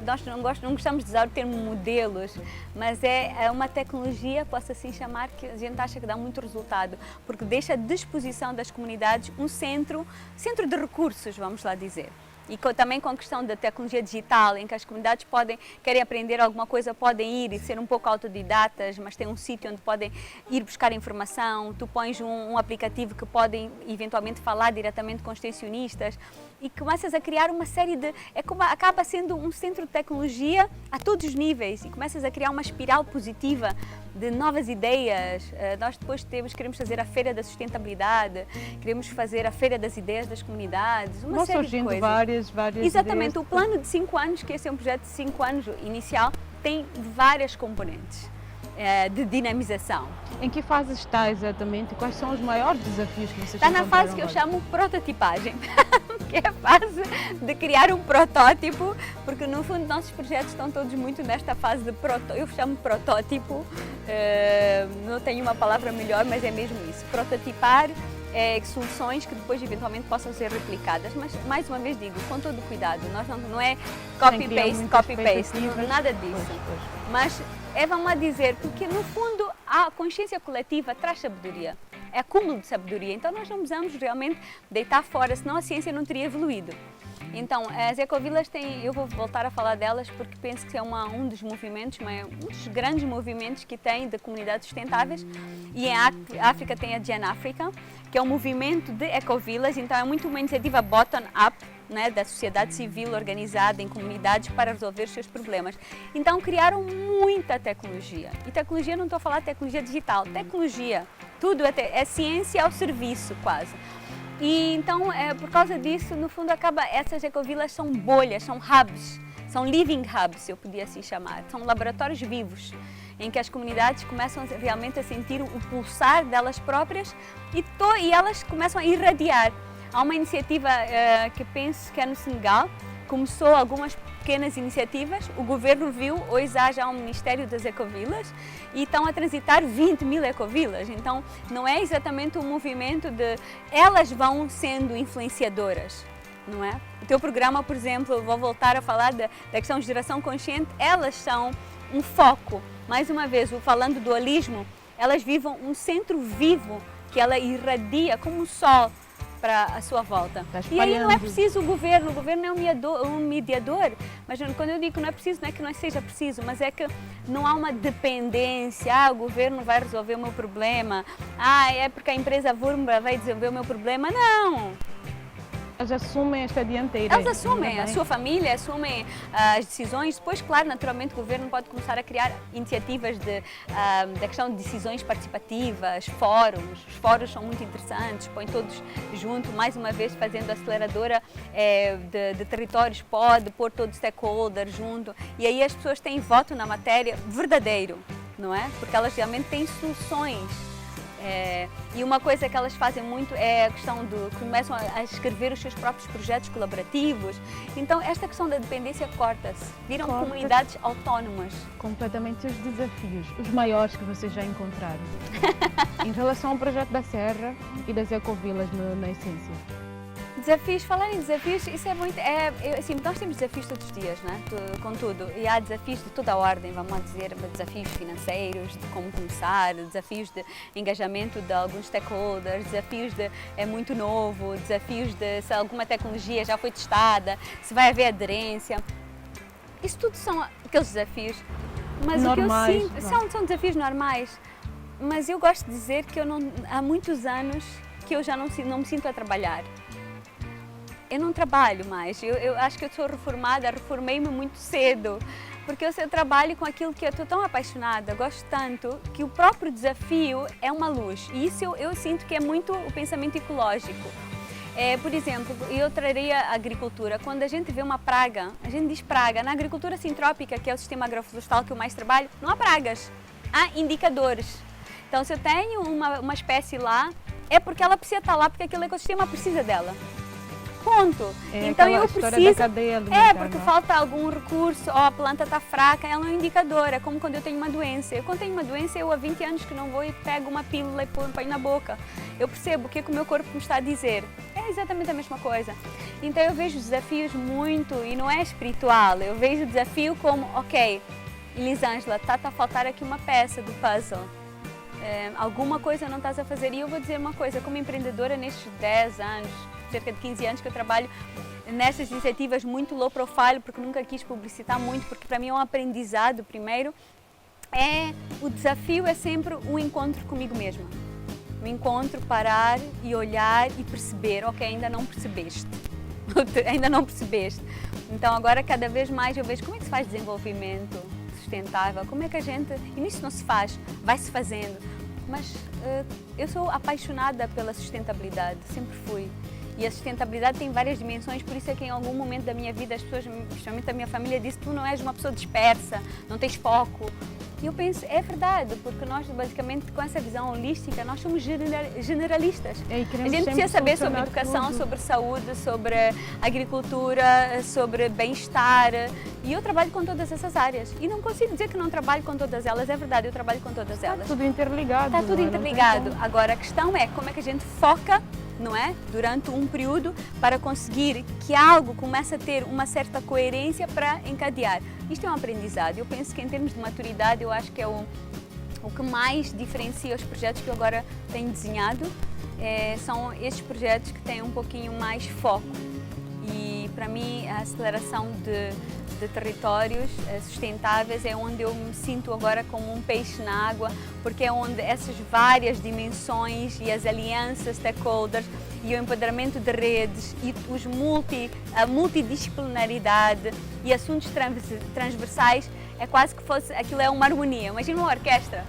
nós não gostamos de usar o termo modelos, mas é uma tecnologia, posso assim chamar, que a gente acha que dá muito resultado, porque deixa à disposição das comunidades um centro de recursos, vamos lá dizer. E também com a questão da tecnologia digital, em que as comunidades querem aprender alguma coisa, podem ir e ser um pouco autodidatas, mas tem um sítio onde podem ir buscar informação, tu pões um aplicativo que podem eventualmente falar diretamente com os extensionistas e começas a criar uma série de... acaba sendo um centro de tecnologia a todos os níveis e começas a criar uma espiral positiva de novas ideias. Nós depois queremos fazer a Feira da Sustentabilidade, queremos fazer a Feira das Ideias das Comunidades, uma série de coisas. várias Exatamente, ideias. o plano de 5 anos, que esse é um projeto de 5 anos inicial, tem várias componentes de dinamização. Em que fase está exatamente? Quais são os maiores desafios que vocês Está na fase que eu encontraram chamo prototipagem, que é a fase de criar um protótipo, porque no fundo nossos projetos estão todos muito nesta fase de eu chamo protótipo, não tenho uma palavra melhor, mas é mesmo isso, prototipar soluções que depois eventualmente possam ser replicadas, mas mais uma vez digo, com todo o cuidado, nós não é copy-paste, nada disso, mas vamos lá dizer, porque no fundo a consciência coletiva traz sabedoria, é acúmulo de sabedoria, então nós não precisamos realmente deitar fora, senão a ciência não teria evoluído. Então, as ecovilas eu vou voltar a falar delas porque penso que é um dos movimentos, um dos grandes movimentos que tem de comunidades sustentáveis, e em África tem a Gen Africa, que é um movimento de ecovilas, então é muito uma iniciativa bottom-up, né, da sociedade civil organizada em comunidades para resolver os seus problemas. Então criaram muita tecnologia, e tecnologia não estou a falar de tecnologia digital, tecnologia, tudo é ciência ao serviço quase. E então, por causa disso, no fundo, essas ecovilas são bolhas, são hubs, são living hubs, eu podia assim chamar, são laboratórios vivos, em que as comunidades começam realmente a sentir o pulsar delas próprias e elas começam a irradiar. Há uma iniciativa que penso que é no Senegal, começou algumas pequenas iniciativas, o governo viu, hoje há já um Ministério das Ecovilas e estão a transitar 20.000 ecovilas, então não é exatamente um movimento de elas vão sendo influenciadoras, não é? O teu programa, por exemplo, vou voltar a falar da questão de geração consciente, elas são um foco mais uma vez, falando do dualismo, elas vivem um centro vivo que ela irradia como o sol para a sua volta. E aí não é preciso o governo é um mediador, mas quando eu digo que não é preciso, não é que não seja preciso, mas é que não há uma dependência, o governo vai resolver o meu problema, é porque a empresa Vurma vai resolver o meu problema, não! Elas assumem esta dianteira. Elas assumem, a sua família assumem as decisões. Depois, claro, naturalmente o governo pode começar a criar iniciativas da questão de decisões participativas, fóruns. Os fóruns são muito interessantes, põem todos juntos, mais uma vez fazendo a aceleradora de territórios, pode pôr todos os stakeholders junto. E aí as pessoas têm voto na matéria verdadeiro, não é? Porque elas realmente têm soluções. E uma coisa que elas fazem muito é a questão de começam a escrever os seus próprios projetos colaborativos. Então esta questão da dependência corta-se, viram comunidades autónomas. Completamente os desafios, os maiores que vocês já encontraram. Em relação ao projeto da Serra e das ecovilas na essência. Desafios, falar em desafios, isso é muito, assim, nós temos desafios todos os dias, né? Com tudo, e há desafios de toda a ordem, vamos dizer, desafios financeiros, de como começar, desafios de engajamento de alguns stakeholders, desafios de é muito novo, desafios de se alguma tecnologia já foi testada, se vai haver aderência, isso tudo são aqueles desafios, mas normais, o que eu sinto, são desafios normais, mas eu gosto de dizer que há muitos anos que eu já não me sinto a trabalhar. Eu não trabalho mais, eu acho que eu sou reformada, reformei-me muito cedo, porque eu trabalho com aquilo que eu estou tão apaixonada, gosto tanto, que o próprio desafio é uma luz, e isso eu sinto que é muito o pensamento ecológico. Por exemplo, eu traria a agricultura, quando a gente vê uma praga, a gente diz praga, na agricultura sintrópica, que é o sistema agroflorestal que eu mais trabalho, não há pragas, há indicadores. Então se eu tenho uma espécie lá, é porque ela precisa estar lá, porque aquele ecossistema precisa dela. Ponto. Então eu preciso. Porque falta algum recurso, a planta está fraca, ela é um indicador. É como quando eu tenho uma doença. Quando tenho uma doença, eu há 20 anos que não vou e pego uma pílula e ponho na boca. Eu percebo o que o meu corpo me está a dizer. É exatamente a mesma coisa. Então eu vejo os desafios muito, e não é espiritual, eu vejo o desafio como, ok, Elisângela, está a faltar aqui uma peça do puzzle. Alguma coisa não estás a fazer. E eu vou dizer uma coisa, como empreendedora nestes 10 anos, cerca de 15 anos que eu trabalho nestas iniciativas muito low profile, porque nunca quis publicitar muito, porque para mim é um aprendizado primeiro, o desafio é sempre o encontro comigo mesma. O encontro, parar e olhar e perceber, ok, ainda não percebeste, ainda não percebeste. Então agora cada vez mais eu vejo como é que se faz desenvolvimento sustentável, como é que a gente, e nisso não se faz, vai-se fazendo, mas eu sou apaixonada pela sustentabilidade, sempre fui. E a sustentabilidade tem várias dimensões, por isso é que em algum momento da minha vida as pessoas, principalmente a minha família, disse tu não és uma pessoa dispersa, não tens foco. E eu penso, é verdade, porque nós basicamente com essa visão holística, nós somos generalistas. A gente precisa saber sobre educação, sobre saúde, sobre agricultura, sobre bem-estar. E eu trabalho com todas essas áreas. E não consigo dizer que não trabalho com todas elas, é verdade, eu trabalho com todas elas. Está tudo interligado. Está tudo interligado. Agora a questão é como é que a gente foca, não é? Durante um período para conseguir que algo comece a ter uma certa coerência para encadear. Isto é um aprendizado. Eu penso que em termos de maturidade, eu acho que é o que mais diferencia os projetos que eu agora tenho desenhado. São estes projetos que têm um pouquinho mais foco. E para mim a aceleração de territórios sustentáveis é onde eu me sinto agora como um peixe na água, porque é onde essas várias dimensões e as alianças stakeholders e o empoderamento de redes e a multidisciplinaridade e assuntos transversais, é quase que fosse, aquilo é uma harmonia. Imagina uma orquestra,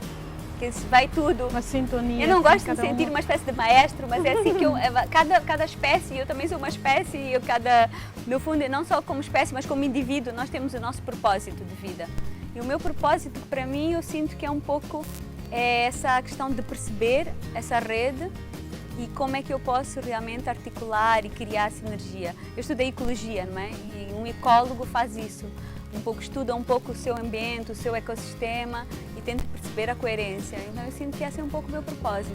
que vai tudo. Uma sintonia. Eu não gosto de sentir uma espécie de maestro, mas é assim que cada espécie, eu também sou uma espécie, e no fundo, não só como espécie, mas como indivíduo, nós temos o nosso propósito de vida. E o meu propósito, para mim, eu sinto que é um pouco essa questão de perceber essa rede e como é que eu posso realmente articular e criar sinergia. Eu estudei ecologia, não é? E um ecólogo faz isso. Estuda um pouco o seu ambiente, o seu ecossistema e tento perceber a coerência. Então eu sinto que esse é um pouco o meu propósito,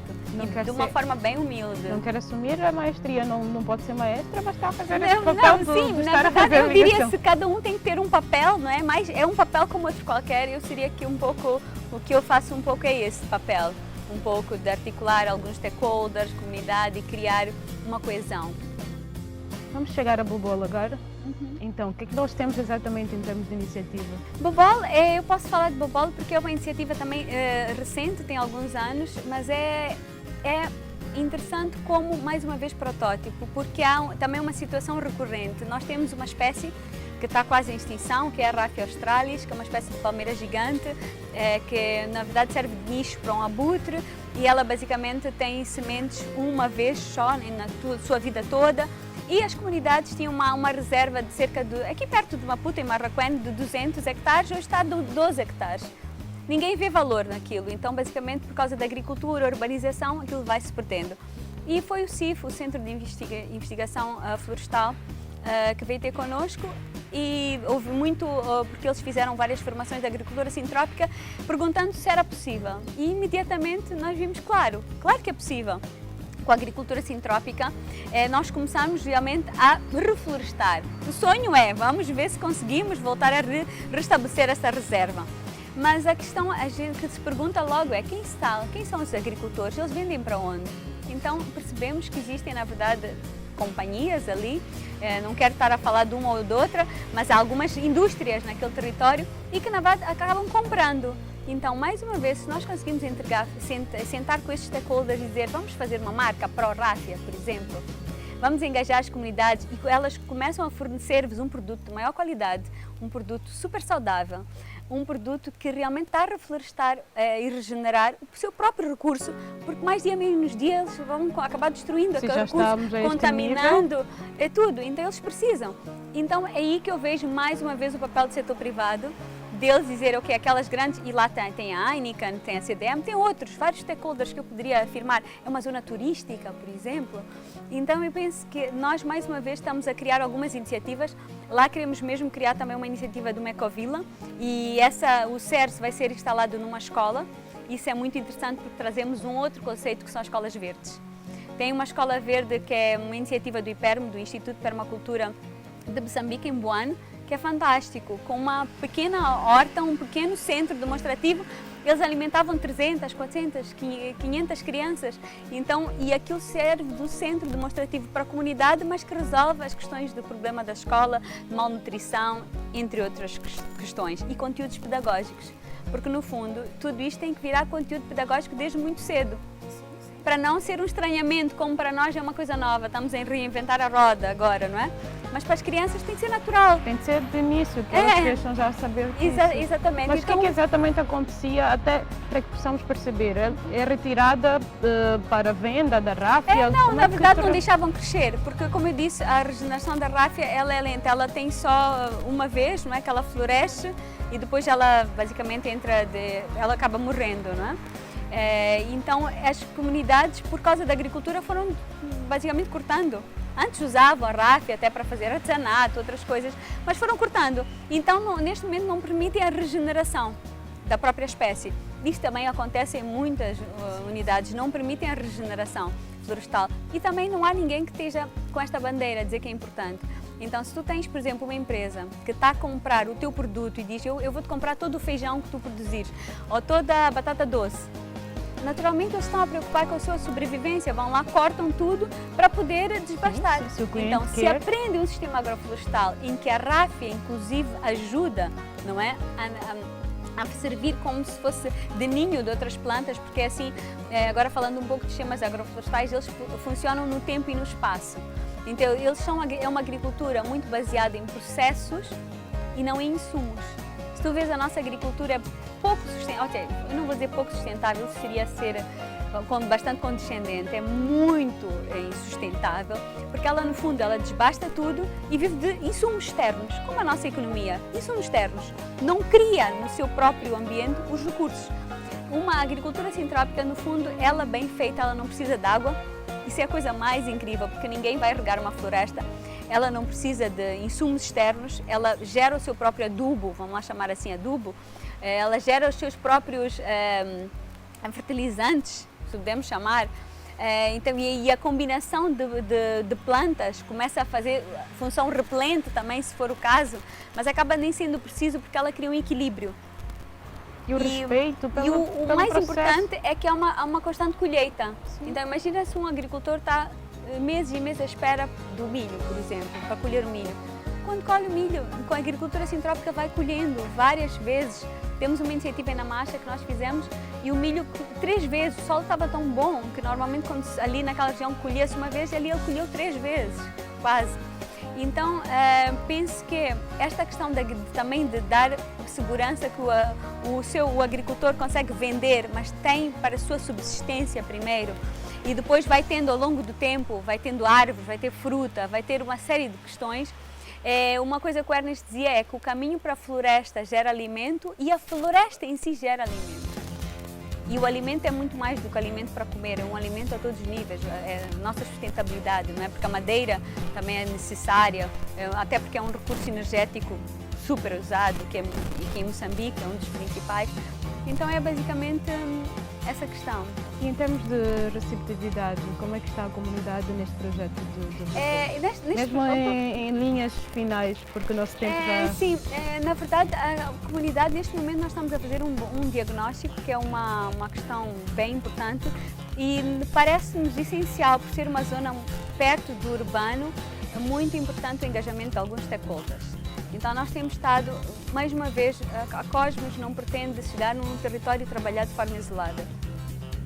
de uma ser, forma bem humilde. Não quero assumir a maestria, não pode ser maestra, mas está a fazer esse Não, papel sim, de na estar a verdade fazer eu diria ligação. se cada um tem que ter um papel, não é? Mas é um papel como outro qualquer, eu seria aqui um pouco, o que eu faço um pouco é esse papel, um pouco de articular alguns stakeholders, comunidade e criar uma coesão. Vamos chegar a Bobol agora? Então, o que é que nós temos exatamente em termos de iniciativa? Bobol, eu posso falar de Bobol porque é uma iniciativa também recente, tem alguns anos, mas é interessante como, mais uma vez, protótipo, porque há também uma situação recorrente. Nós temos uma espécie que está quase em extinção, que é a Raphia australis, que é uma espécie de palmeira gigante, que na verdade serve de nicho para um abutre, e ela basicamente tem sementes uma vez só na sua vida toda. E as comunidades tinham uma reserva de cerca de, aqui perto de Maputo, em Marraquém, de 200 hectares, hoje está de 12 hectares. Ninguém vê valor naquilo, então basicamente por causa da agricultura, urbanização, aquilo vai se perdendo. E foi o CIF, o Centro de Investigação Florestal, que veio ter connosco, e houve muito, porque eles fizeram várias formações de agricultura sintrópica, perguntando se era possível. E imediatamente nós vimos, claro que é possível. Com a agricultura sintrópica, nós começamos realmente a reflorestar. O sonho é, vamos ver se conseguimos voltar a restabelecer essa reserva. Mas a questão que se pergunta logo é quem são os agricultores? Eles vendem para onde? Então percebemos que existem, na verdade, companhias ali, não quero estar a falar de uma ou de outra, mas há algumas indústrias naquele território e que, na verdade, acabam comprando. Então, mais uma vez, se nós conseguimos sentar com estes stakeholders e dizer vamos fazer uma marca pró-Raphia, por exemplo, vamos engajar as comunidades e elas começam a fornecer-vos um produto de maior qualidade, um produto super saudável, um produto que realmente está a reflorestar e regenerar o seu próprio recurso, porque mais dia menos dia eles vão acabar destruindo aquele recurso, contaminando tudo, então eles precisam. Então é aí que eu vejo mais uma vez o papel do setor privado, deles dizer, ok, aquelas grandes, e lá tem a Heineken, tem a CDM, tem outros, vários stakeholders que eu poderia afirmar, é uma zona turística, por exemplo. Então eu penso que nós, mais uma vez, estamos a criar algumas iniciativas, lá queremos mesmo criar também uma iniciativa do Mecovila, e o CERS vai ser instalado numa escola, isso é muito interessante porque trazemos um outro conceito que são as escolas verdes. Tem uma escola verde que é uma iniciativa do IPERM, do Instituto de Permacultura de Moçambique, em Buane, que é fantástico, com uma pequena horta, um pequeno centro demonstrativo. Eles alimentavam 300, 400, 500 crianças, então, e aquilo serve do centro demonstrativo para a comunidade, mas que resolve as questões do problema da escola, de malnutrição, entre outras questões, e conteúdos pedagógicos, porque no fundo tudo isto tem que virar conteúdo pedagógico desde muito cedo, para não ser um estranhamento, como para nós é uma coisa nova, estamos a reinventar a roda agora, não é? Mas para as crianças tem que ser natural. Tem que ser de início, que elas cresçam já a saber disso. Exatamente. Mas então, o que exatamente acontecia, até para que possamos perceber? É retirada para venda da Raphia? Não, na verdade não deixavam crescer, porque como eu disse, a regeneração da Raphia ela é lenta, ela tem só uma vez, não é? Que ela floresce e depois ela basicamente ela acaba morrendo, não é? Então as comunidades, por causa da agricultura, foram basicamente cortando. Antes usavam a Raphia até para fazer artesanato, outras coisas, mas foram cortando. Então neste momento não permitem a regeneração da própria espécie. Isto também acontece em muitas unidades, não permitem a regeneração florestal. E também não há ninguém que esteja com esta bandeira a dizer que é importante. Então, se tu tens, por exemplo, uma empresa que está a comprar o teu produto e diz eu vou-te comprar todo o feijão que tu produzires ou toda a batata doce, naturalmente eles estão a preocupar com a sua sobrevivência, vão lá, cortam tudo para poder desbastar. Então, se aprende um sistema agroflorestal em que a Raphia, inclusive, ajuda, não é, a servir como se fosse de ninho de outras plantas, porque assim, agora falando um pouco de sistemas agroflorestais, eles funcionam no tempo e no espaço. Então, é uma agricultura muito baseada em processos e não em insumos. Se tu vês a nossa agricultura pouco sustentável, ok, eu não vou dizer pouco sustentável, seria ser bastante condescendente, é muito insustentável, porque ela no fundo ela desbasta tudo e vive de insumos externos, como a nossa economia, insumos externos, não cria no seu próprio ambiente os recursos. Uma agricultura sintrópica, no fundo, ela bem feita, ela não precisa de água, isso é a coisa mais incrível, porque ninguém vai regar uma floresta, ela não precisa de insumos externos, ela gera o seu próprio adubo, vamos lá chamar assim adubo, ela gera os seus próprios fertilizantes, se podemos chamar. Então, e a combinação de plantas começa a fazer função repelente também, se for o caso, mas acaba nem sendo preciso porque ela cria um equilíbrio. E o respeito pelo o mais processo. Importante é que há uma constante colheita. Sim. Então imagina se um agricultor está meses e meses à espera do milho, por exemplo, para colher o milho. Quando colhe o milho, com a agricultura sintrópica vai colhendo várias vezes. Temos uma iniciativa aí na Marcha que nós fizemos e o milho 3 vezes, o solo estava tão bom que normalmente quando ali naquela região colhia-se uma vez, ali ele colheu 3 vezes, quase. Então, penso que esta questão também de dar segurança que o agricultor consegue vender, mas tem para a sua subsistência primeiro, e depois vai tendo ao longo do tempo, vai tendo árvores, vai ter fruta, vai ter uma série de questões. Uma coisa que o Ernest dizia é que o caminho para a floresta gera alimento e a floresta em si gera alimento. E o alimento é muito mais do que alimento para comer, é um alimento a todos os níveis, é a nossa sustentabilidade, não é? Porque a madeira também é necessária, até porque é um recurso energético super usado, que em Moçambique é um dos principais. Então é basicamente essa questão. E em termos de receptividade, como é que está a comunidade neste projeto Mesmo em linhas finais, porque o nosso tempo já... Sim, na verdade a comunidade neste momento nós estamos a fazer um diagnóstico que é uma questão bem importante e parece-nos essencial, por ser uma zona perto do urbano, é muito importante o engajamento de alguns stakeholders. Então nós temos estado, mais uma vez, a Cosmos não pretende chegar num território e trabalhar de forma isolada.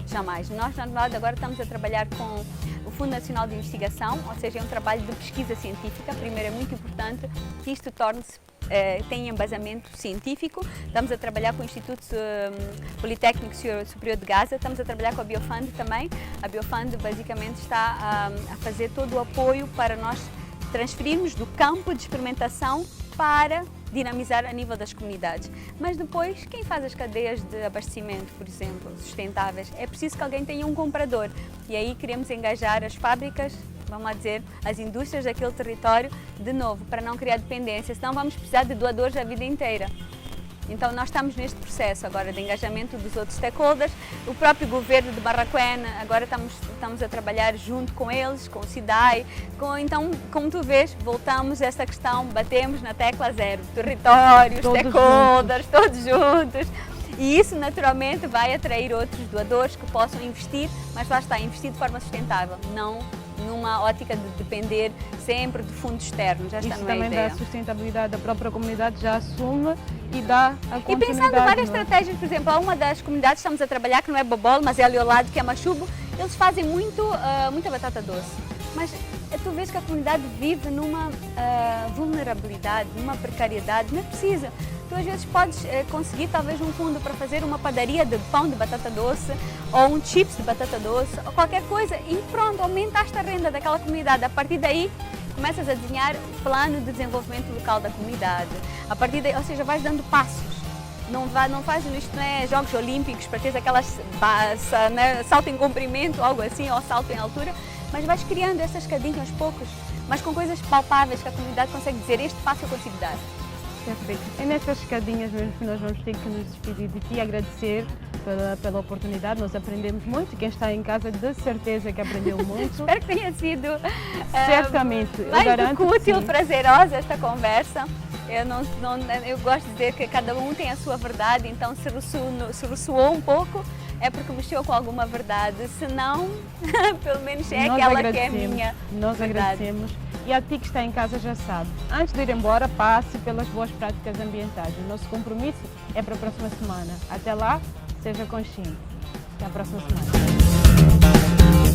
Jamais. Nós, na verdade, agora estamos a trabalhar com o Fundo Nacional de Investigação, ou seja, é um trabalho de pesquisa científica. Primeiro, é muito importante que isto torne-se, tenha embasamento científico. Estamos a trabalhar com o Instituto Politécnico Superior de Gaza, estamos a trabalhar com a Biofund também. A Biofund, basicamente, está a fazer todo o apoio para nós transferirmos do campo de experimentação para dinamizar a nível das comunidades. Mas depois, quem faz as cadeias de abastecimento, por exemplo, sustentáveis, é preciso que alguém tenha um comprador. E aí queremos engajar as fábricas, vamos lá dizer, as indústrias daquele território, de novo, para não criar dependência, senão vamos precisar de doadores a vida inteira. Então nós estamos neste processo agora de engajamento dos outros stakeholders, o próprio governo de Barraquena, agora estamos a trabalhar junto com eles, com o CIDAI, então, como tu vês, voltamos a esta questão, batemos na tecla zero, territórios, stakeholders, todos juntos. E isso naturalmente vai atrair outros doadores que possam investir, mas lá está, investir de forma sustentável, não numa ótica de depender sempre de fundos externos. Já está isso não é também ideia. dá sustentabilidade, a própria comunidade já assume e dá a continuidade. E pensando em várias estratégias, por exemplo, há uma das comunidades que estamos a trabalhar, que não é Bobol, mas é ali ao lado, que é Machubo, eles fazem muita batata doce. Mas tu vês que a comunidade vive numa vulnerabilidade, numa precariedade, não é preciso. Tu às vezes podes conseguir talvez um fundo para fazer uma padaria de pão de batata doce ou um chips de batata doce ou qualquer coisa e pronto, aumentaste a renda daquela comunidade. A partir daí começas a desenhar o plano de desenvolvimento local da comunidade. A partir daí, ou seja, vais dando passos. Não faz isto, não é Jogos Olímpicos para teres aquelas salto em comprimento, algo assim, ou salto em altura, mas vais criando essas escadinhas aos poucos, mas com coisas palpáveis que a comunidade consegue dizer, este passo eu consigo dar. Perfeito. É nessas escadinhas mesmo que nós vamos ter que nos despedir de ti e agradecer pela oportunidade. Nós aprendemos muito. Quem está em casa, de certeza que aprendeu muito. Espero que tenha sido certamente. mais do que útil, prazerosa esta conversa. Eu gosto de dizer que cada um tem a sua verdade, então se ressoou um pouco é porque mexeu com alguma verdade, se não, pelo menos é aquela que é a minha Nós verdade. agradecemos. E a ti que está em casa já sabe, antes de ir embora, passe pelas boas práticas ambientais. O nosso compromisso é para a próxima semana. Até lá, seja consciente. Até a próxima semana.